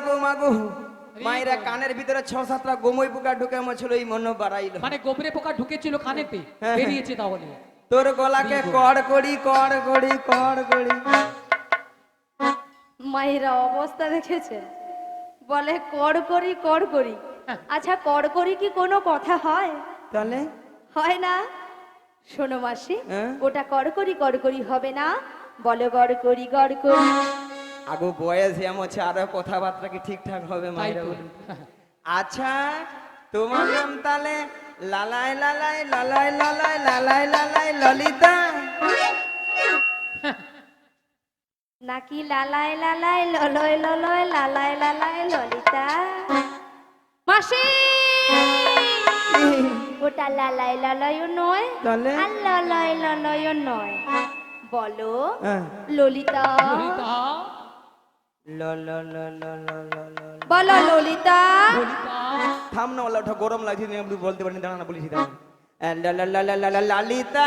গো মাগো মায়েরা কানের ভিতরে 6-7টা গোমই পোকা ঢুকে মছিল এই মন বাড়াইলো মানে গোবরে পোকা ঢুকেছিল কানেতে হ্যাঁ। বেরিয়েছে তাহলে তোর গলাকে কড় করি কড় করি কড় করি মায়েরা অবস্থা দেখেছে বলে কড় করি হ্যাঁ। আচ্ছা কড় করি কি কোনো কথা হয় তাহলে হয় না শোনো মাসি হ্যাঁ? ওটা কড় করি হবে না বলো গড় করি আগো বয়স এমন হচ্ছে আরো কথাবার্তা কি ঠিকঠাক হবে তাই মায়েরা তো। বলুন আচ্ছা তোমার নাম তাহলে লালাই লালাই লালাই লালাই লালাই লালাই ললিতা নাকি লালাই লালাই ললয় ললয় লালাই লালাই ললিতা মাসি ওটা লালাই লালাইও নয় তাহলে? আর ললয় ললয়ও নয় বলো হ্যাঁ। ললিতা ললিতা ল ল ল ল ল ল ল। বলো ললিতা ললিতা থাম না ওটা গরম লাগছে আমি বলতে পারিনি দাঁড়া না বলেছি দাঁড়া লা লা লা লা লা লা লালিতা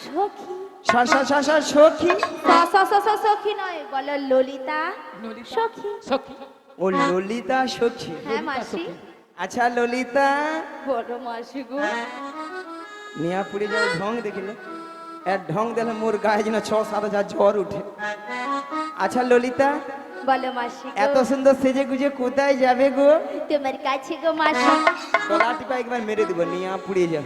সখী সা সা সা সা সখী সখী নয় বলো ললিতা ললিতা সখী সখী ও ললিতা সখী হ্যাঁ মাসি আচ্ছা ললিতা বলো মাসি গো মিয়াপুরে যাও ঢং দেখিলে এর ঢং দিলে মোর গায়ে যেন 6-7 জ্বর উঠে আচ্ছা ললিতা বলো মাসি এত গো সুন্দর সেজে গুজে কোথায় যাবে গো তোমার কাছে গো মাসি গলা টিপা একবার মেরে দিব মিয়াপুরে যাও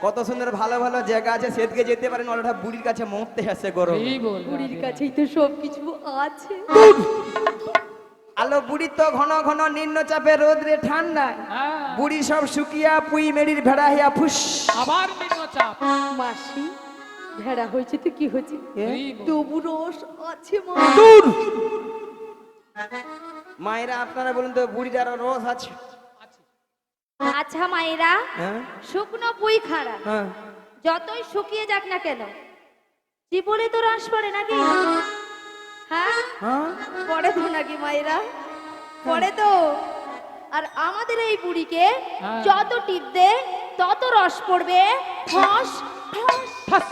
কত সুন্দর ভালো ভালো জায়গা আছে সেদিকে যেতে পারেন ওটা বুড়ির কাছে মরতে আসে গরম এই বল বুড়ির কাছেই তো সব কিছু আছে আলো বুড়ি তো ঘন ঘন নিম্নচাপে রোদ্রে ঠান্ডা হ্যাঁ বুড়ি সব শুকিয়া পুই মেরির ভেড়া হিয়া ফুস আবার নিম্নচাপ মাসি ভেড়া হয়েছে তো কি হয়েছে এই বল। তবু রস আছে মা মায়েরা আপনারা বলুন তো বুড়ির আরো রস আছে আছে। আচ্ছা মায়েরা হ্যাঁ শুকনো পুই খাড়া হ্যাঁ যতই শুকিয়ে যাক না কেন জীবনে তো রস পড়ে নাকি হ্যাঁ হ্যাঁ পড়ে তো নাকি মায়েরা পড়ে তো আর আমাদের এই বুড়িকে হ্যাঁ। যত টিপ দে তত রস পড়বে ফস ফস।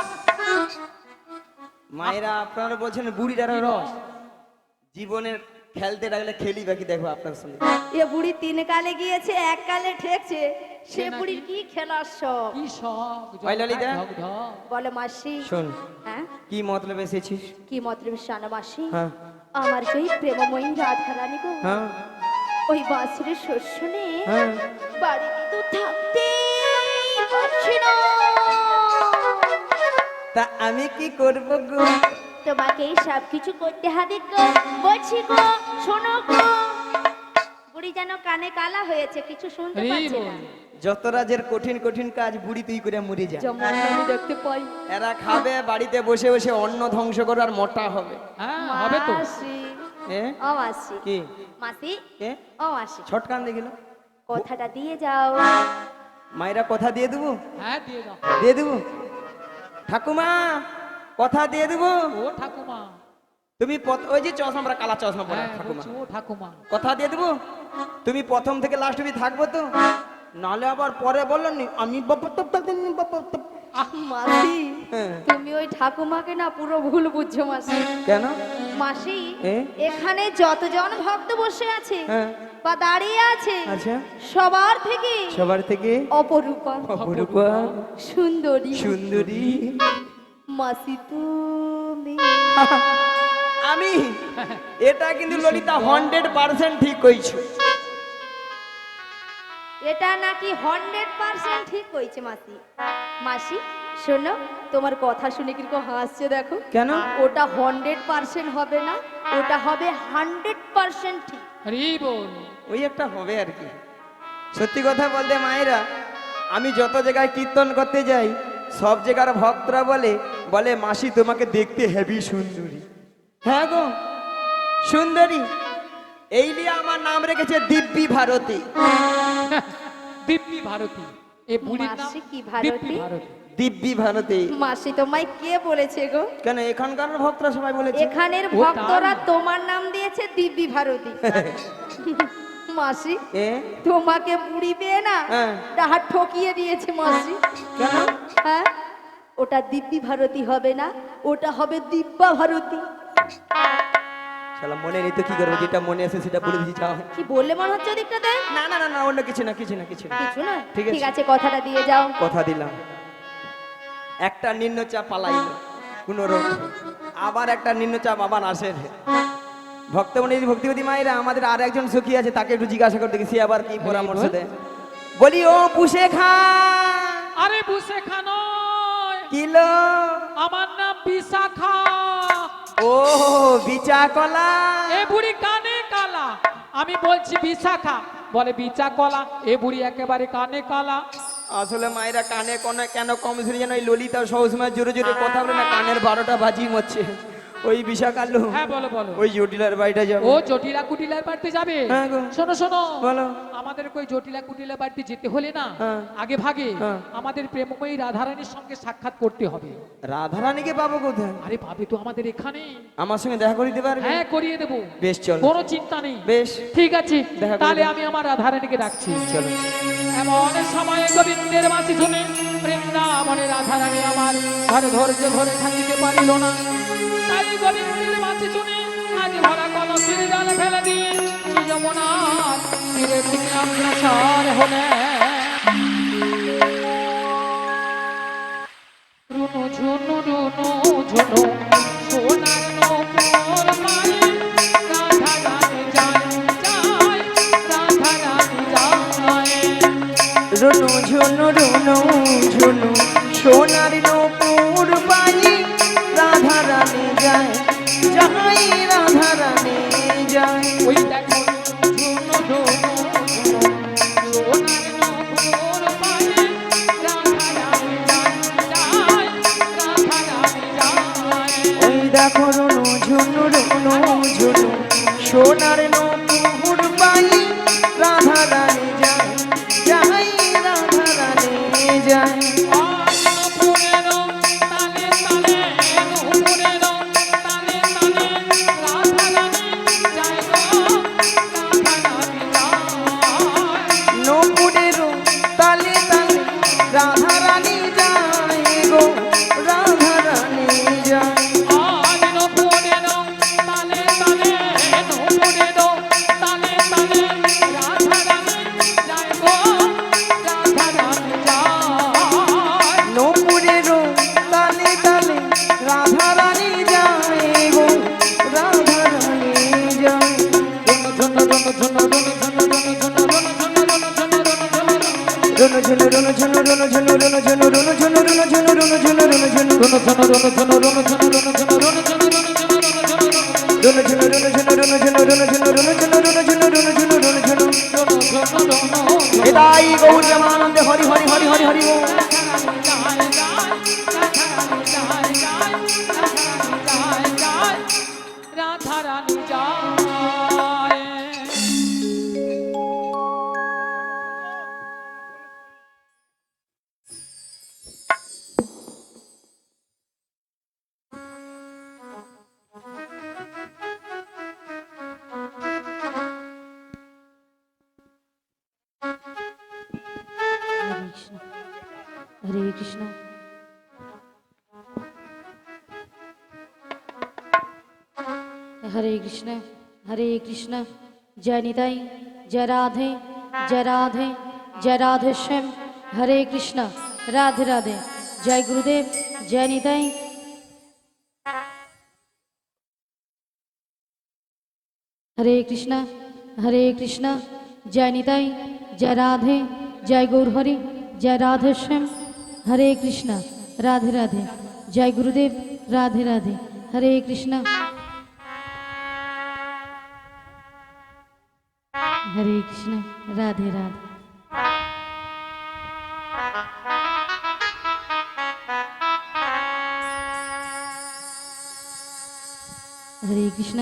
মায়েরা আপনারা বলছেন বুড়ির আরো রস জীবনের খেলতে লাগলে খেলি বাকি দেখো আপনার সঙ্গে এ বুড়ি 3 কালে গিয়েছে 1 কালে ঠেকছে সে সে নাকি- বুড়ির কি খেলার সব কি সব ওই ললিতা? ঢক ঢক। বলে মাসি শোন হ্যাঁ কি মতলব এসেছিস কি মতলব শানা মাসি হ্যাঁ আমার সেই প্রেমময়ী রাধা রানী গো হ্যাঁ ওই বাসুরের শস্য নিয়ে হ্যাঁ বাড়িতে তো থাকতে পারছি না তা আমি কি করব গো তোমাকে সব কিছু করতে হবে গো বলছি গো শোনো গো বুড়ি যেন কানে কালা হয়েছে কিছু শুনতে এই পাচ্ছে বল। না যত রাজের কঠিন কঠিন কাজ বুড়ি তুই করে মরে যা যেমন আমি দেখতে পাই এরা খাবে বাড়িতে বসে বসে অন্ন ধ্বংস করে আর মোটা হবে হ্যাঁ হবে তো মাসি এ ও মাসি কি মাসি এ ও মাসি ছটকান দেখিল কথাটা দিয়ে যাও মায়েরা কথা দিয়ে দেবো হ্যাঁ দিয়ে দাও দিয়ে দেবো ঠাকুমা কথা দিয়ে দেবো ও ঠাকুমা তুমি ওই যে চশমা পরা, কালা চশমা পরা হ্যাঁ ঠাকুমা বলছি ও ঠাকুমা কথা দিয়ে দেবো তুমি প্রথম থেকে লাস্ট অবধি থাকবো তো নাহলে আবার পরে বললো নি আমি মাসি হ্যাঁ। তুমি ওই ঠাকুমাকে না পুরো ভুল বুঝছো মাসি কেন মাসি এ? এখানে যতজন ভক্ত বসে আছে হ্যাঁ। বা দাঁড়িয়ে আছে আচ্ছা সবার থেকে সবার থেকে অপরূপা অপরূপা সুন্দরী সুন্দরী মাসি তুমি আমি এটা কিন্তু ললিতা 100% ঠিক কইছো এটা নাকি 100% ঠিক হয়েছে মাসি মাসি শোনো তোমার কথা শুনে কিরকম হাসছে দেখো কেন ওটা 100% হবে না ওটা হবে 100% ঠিক আরে বল ওই একটা হবে আর কি সত্যি কথা বলতে মায়েরা আমি যত জায়গায় কীর্তন করতে যাই সব জায়গার ভক্তরা বলে বলে মাসি তোমাকে দেখতে হেভি সুন্দরী হ্যাঁ গো সুন্দরী এই নিয়ে আমার নাম রেখেছে দিব্যি ভারতী দিব্যি ভারতী এ বুড়ির নাম মাসি কি ভারতী? দিব্যি ভারতী দিব্যি ভারতী মাসি তোমায় কে বলেছে গো কেন এখানকার ভক্তরা সবাই বলেছে এখানের ও তাই? ভক্তরা তোমার নাম দিয়েছে দিব্যি ভারতী মাসি এ তোমাকে বুড়ি পেয়ে না হ্যাঁ। তাহার ঠকিয়ে দিয়েছে মাসি কেন হ্যাঁ ওটা দিব্যি ভারতী হবে না ওটা হবে দিব্যা ভারতী শালা মনে নেই তো কি করবো, যেটা মনে আছে সেটা বলে দিচ্ছি যাও। কি বললে মনে হচ্ছে ওদিকটাতে? না না না না, অন্য কিছু না, কিছু না, কিছু না। কিছু না? ঠিক আছে। ঠিক আছে, কথাটা দিয়ে যাও। কথা দিলাম। একটা নিম্নচাপ পালাইলো কোন রোগ, আবার একটা নিম্নচাপ আবার আসে। ভক্তমণি ভক্তিবতী মায়েরা, আমাদের আর একজন সখী আছে, তাকে একটু জিজ্ঞাসা করতে গেছি আবার কি পরামর্শ বল। দেয়। বলি ও পুষে খা আরে বুসে খানো, কিলো, আমার নাম বিশাখা। ও বিচা কলা, এ বুড়ি কানে কালা, আমি বলছি বিশাখা, বলে বিচা কলা। এ বুড়ি একেবারে কানে কালা। আসলে মায়েরা কানে কোনে কেন কম শুনে যেন ওই ললিতা সবসময় জোরে জোরে কথা বলে না, কানের 12টা বাজি মরছে। ওই বিশাখালু, হ্যাঁ বলো বলো। ওই জটিলার বাড়িটা যাবো। ও জটিলা কুটিলার বাড়িতে যাবে? হ্যাঁ গো। শোনো শোনো, বলো। আমাদের কই জটিলা কুটিলা বাড়িতে যেতে হলে না, হ্যাঁ। আগে ভাগে হ্যাঁ। আমাদের প্রেমময়ী রাধারানীর সঙ্গে সাক্ষাৎ করতে হবে। রাধারানীকে পাবো কোথায়? আরে ভাবে তো আমাদের এখানে। আমার সঙ্গে দেখা করে দিতে পারবে? হ্যাঁ করিয়ে দেবো, বেশ চলো। কোনো চিন্তা নেই। বেশ ঠিক আছে, দেখা করে তাহলে দাও। আমি আমার রাধারানীকে ডাকছি। চলো। এমন সময়ে গোবিন্দের মাসি শুনে বৃন্দাবনে রাধারানী আমার ঘরে ধৈর্য ধরে থাকিতে পারিল না। তাই গোবিন্দের মাসি শুনে আজ ভরা কলসির জল ফেলে দিয়ে শ্রী যমুনার তীরে থেকে অগ্রসর হলেন। রুনু ঝুনু রুনু ঝুনু সোনার নূপুর মায়ে রাধারানী যায় যায়, রাধারানী যায়। রুনু ঝুনু রুনু ঝুনু সোনার নূপুর বালি, রাধা রানী যায় যাই, রাধা রানী যায়। ওই দেখো ঝুনু ঝুনু ঝুনু সোনার নূপুর মায়ে রাধারানী যায় যায়, রাধারানী যায়। ওই দেখো রুনু ঝুনু রুনু ঝুনু সোনার নূপুর বালি, রাধা রানী যায় যাই, রাধা রানী যায়। নূপুরের তালে তালে রাধা রানী যায় গো, রাধা রানী যায়। নূপুরের তালে তালে রাধা রানী যায় গো, রাধা রানী যায়। রুনু ঝুনু রুনু ঝুনু রুনু ঝুনু রুনু ঝুনু রুনু ঝুনু রুনু ঝুনু রুনু ঝুনু রুনু ঝুনু রুনু ঝুনু রুনু ঝুনু রুনু ঝুনু রুনু ঝুনু রুনু ঝুনু রুনু ঝুনু রুনু ঝুনু। এটাই গৌর প্রেমানন্দে হরি হরি হরি হরি হরি বল। রাধারানী যায়। হরে কৃষ্ণ, হরে কৃষ্ণ, হরে কৃষ্ণ, জয় নিতাই, জয় রাধে, জয় রাধে, জয় রাধে শ্যাম, হরে কৃষ্ণ, রাধে রাধে, জয় গুরুদেব, জয় নিতাই। হরে কৃষ্ণ, হরে কৃষ্ণ, জয় নিতাই, জয় রাধে, জয় গৌর হরি, জয় রাধে শ্যাম, হরে কৃষ্ণ, রাধে রাধে, জয় গুরুদেব, রাধে রাধে, হরে কৃষ্ণ, হরে কৃষ্ণ, রাধে রাধে। হরে কৃষ্ণ।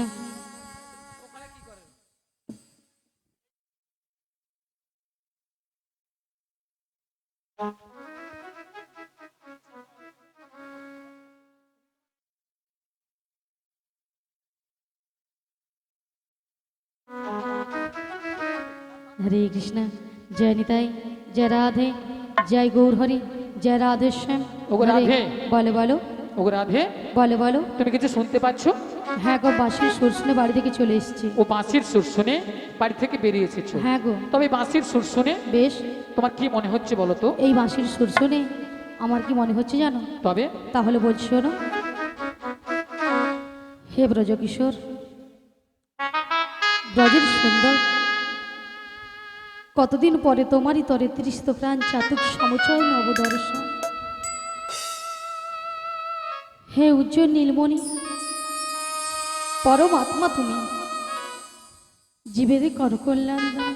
हरे कृष्ण, जय निताई, जय राधे, जय गौर हरि, जय राधे श्याम। ওগো রাধে। বলো বলো ওগো রাধে, বলো বলো। তুমি কিছু শুনতে পাচ্ছ? হ্যাঁ গো, বাঁশির সুর শুনে বাড়ি থেকে চলে এসেছি। ও বাঁশির সুর শুনে বাড়ি থেকে বেরিয়ে এসেছো? হ্যাঁ গো। তবে বাঁশির সুর শুনে বেশ। তোমার কি মনে হচ্ছে বলো তো? এই বাঁশির সুর শুনে আমার কি মনে হচ্ছে জানো? তবে তাহলে বলছি শোনো। হে ব্রজকিশোর, ব্রজের সুন্দর, কতদিন পরে তোমারই তরে তৃষ্ণ প্রাণ চাতুক সমচয় নবদর্শন। হে উজ্জ্বল নীলমণি, পরমাত্মা তুমি, জীবের কর কল্যাণ দাও।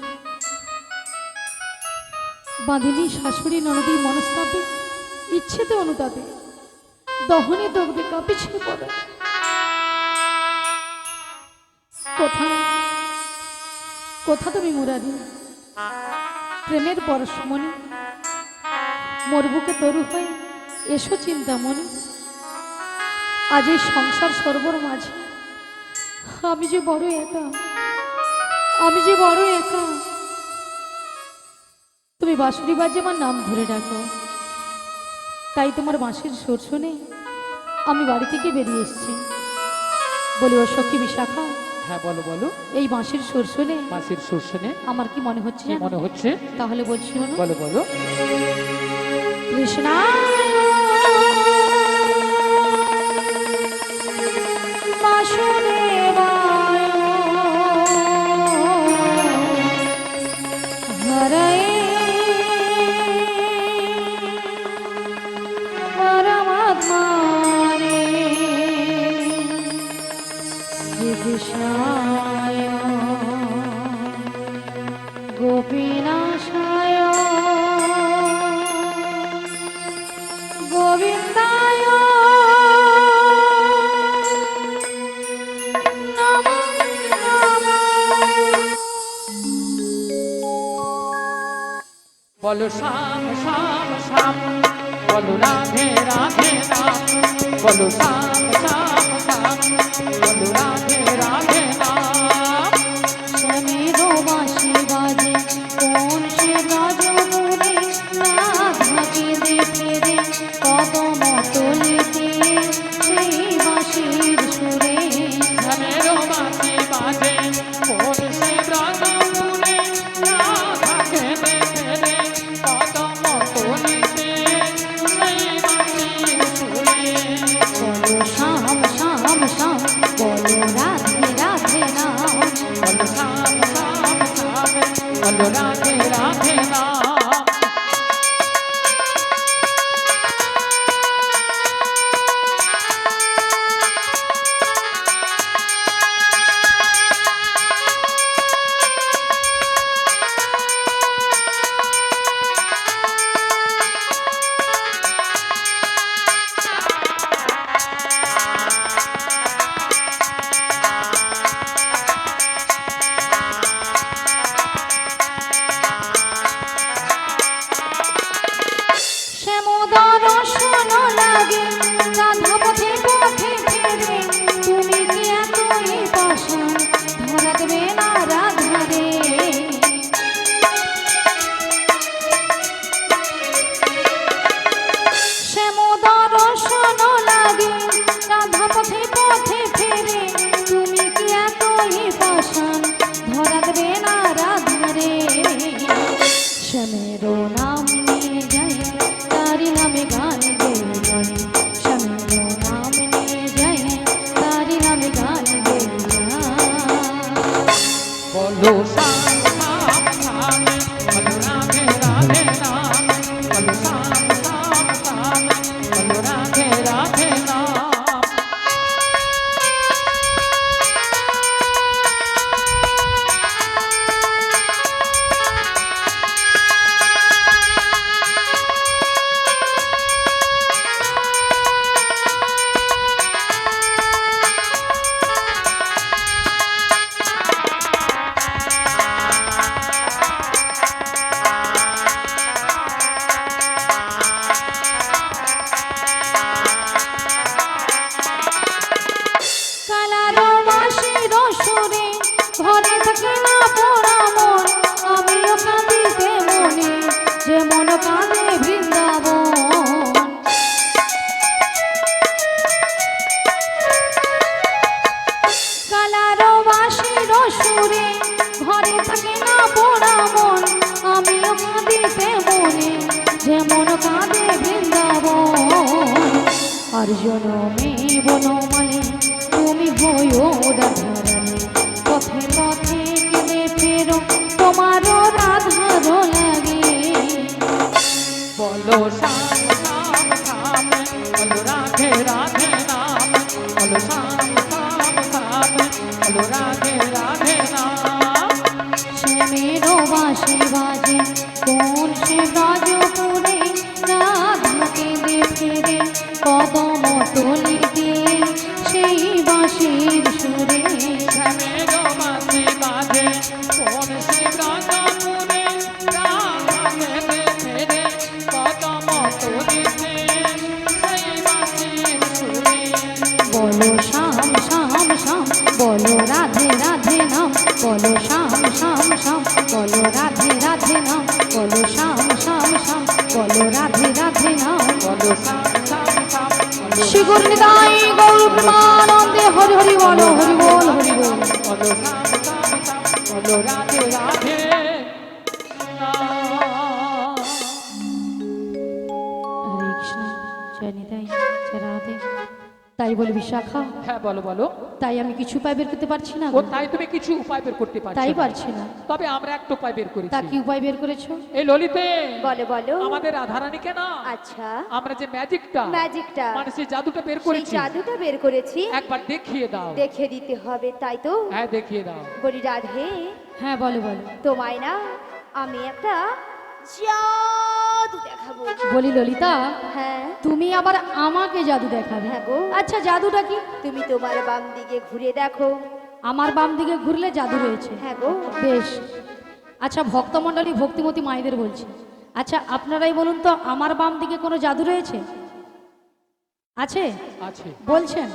বাঁধিনী শাশুড়ি ননদী মনস্তাপে ইচ্ছেতে অনুতাপে দহনে দগ্ধে কাঁপিছে পড়ে। কোথা কোথা তুমি মুরারি, প্রেমের পরশমণি, মোর বুকে তরু হয়ে এসো চিন্তামণি। আজ এই সংসার সর্বর মাঝে আমি যে বড় একা, আমি যে বড় একা। তুমি বাঁশুরি বাজে আমার নাম ধরে ডাকো, তাই তোমার বাঁশির সুর শুনে আমি বাড়ি থেকে বেরিয়ে এসেছি। বলি ও সখী বিশাখা, হ্যাঁ বলো বলো। এই বাঁশির সুর শুনে বাঁশির সুর শুনে আমার কি মনে হচ্ছে কি জানো? মনে হচ্ছে? তাহলে বলছি শোনো। বলো বলো। কৃষ্ণা বাসুদেবায় হরয়ে পরমাত্মনে শ্রীকৃষ্ণায় গোপীনাশায় গোবিন্দায় নমো নমঃ। বলো শ্যাম শ্যাম শ্যাম, বলো রাধে রাধে রাম, বলো শ্যাম শ্যাম শ্যাম, বলো রাধে রাধে রাম। শ্যামের বাঁশি বাজে কোন সে ব্রজপুরে, রাধাকে দেখে রে কদম তলিতে সেই বাঁশির সুরে। ধানের বাঁশি বাজে কোন সে ব্রজপুরে, রাধাকে দেখে রে কদম তলিতে সেই বাঁশির সুরে। বলো শ্যাম শ্যাম শ্যাম, বলো রাধে রাধে সুরে ঘরে থাকে না পোড়া মন আমিও কাঁদিতে মনে যেমন কাঁদে বৃন্দাবন আর জনমে বনমালে তুমি হইও রাধারানী পথে পথে কেঁদে ফেরো তোমারও রাধার লাগে বলো শ্যাম শ্যাম শ্যাম বলো রাধে রাধে নাম বলো শ্যাম শ্যাম শ্যাম বলো রাধে রাধে নাম শ্যামেরও বাঁশি বাজে কোন সে ব্রজপুরে রাধা কেঁদে ফেরে কদম তলি দিয়ে সেই বাঁশির সুরে শ্যামেরও বাঁশি বাজে কোন সে ব্রজপুরে রাধা কেঁদে ফেরে কদম তলিতে সেই বাঁশির সুরে বলো শ্যাম শ্যাম শ্যাম বলো রাধে রাধে নাম বলো শ্যাম শ্যাম শ্যাম বলো রাধে রাধে নাম বলো শ্যাম শ্যাম শ্যাম বলো রাধে রাধে নাম বলো শ্যাম শ্যাম শ্যাম বলো শিগুর নিতাই গৌর প্রেমানন্দে হরি হরি বলো হরি বল হরি বল বলো শ্যাম শ্যাম শ্যাম বলো রাধে রাধে নাম। হরে কৃষ্ণ জয় নিতাই জয় রাধে তাই বলে বিশাখা হ্যাঁ বলো বলো তাই আমি কিছু উপায় বের করতে পারছি না ও তাই তুমি কিছু উপায় বের করতে পারছো তাই না। পারছি না তবে আমরা একটা উপায় বের তা করেছি কি উপায় বের করেছো এই ললিতে বলো বলো আমাদের রাধারানীকে না আচ্ছা আমরা যে ম্যাজিকটা ম্যাজিকটা মানে সেই জাদুটা বের সেই করেছি জাদুটা বের করেছি একবার দেখিয়ে দাও দেখে দিতে হবে তাই তো হ্যাঁ দেখিয়ে দাও বলি রাধে হ্যাঁ বলো বলো তোমায় না আমি একটা জাদু দেখাবো বলি ললিতা হ্যাঁ তুমি আবার আমাকে জাদু দেখাবে হ্যাঁ গো আচ্ছা জাদুটা কি তুমি তোমার বাম দিকে ঘুরে দেখো আমার বাম দিকে ঘুরলে জাদু রয়েছে হ্যাঁ গো বেশ আচ্ছা ভক্তমণ্ডলী ভক্তিমতী মায়েদের বলছি আচ্ছা আপনারাই বলুন তো আমার বাম দিকে কোনো জাদু রয়েছে আছে আছে বলছেন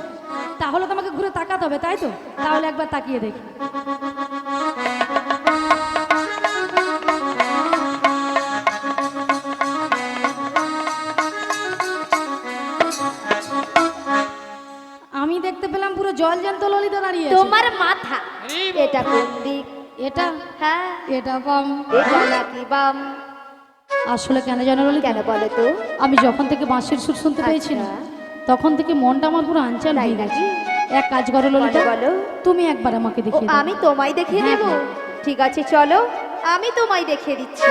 তাহলে তো আমাকে ঘুরে তাকাতে হবে তাই তো তাহলে একবার তাকিয়ে দেখি আমি দেখতে পেলাম পুরো জল জ্যান্ত ললিতা দাঁড়িয়ে আছে। তোমার মাথা এটা কোন দিক এটা হ্যাঁ এটা বাম এটা নাকি বাম আসলে কেন জানো ললিতা কেন বলো তো আমি যখন থেকে বাঁশির সুর শুনতে পেয়েছি না আচ্ছা। তখন থেকে মনটা আমার পুরো আনচান তাই হয়ে গেছে নাকি? এক কাজ করো ললিতা বলো, বলো। তুমি একবার আমাকে ও দেখিয়ে দাও আমি তোমায় দেখিয়ে হ্যাঁ, দেব হ্যাঁ। ঠিক আছে চলো আমি তোমায় দেখিয়ে দিচ্ছি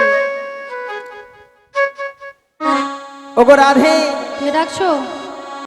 ওগো রাধে কে ডাকছো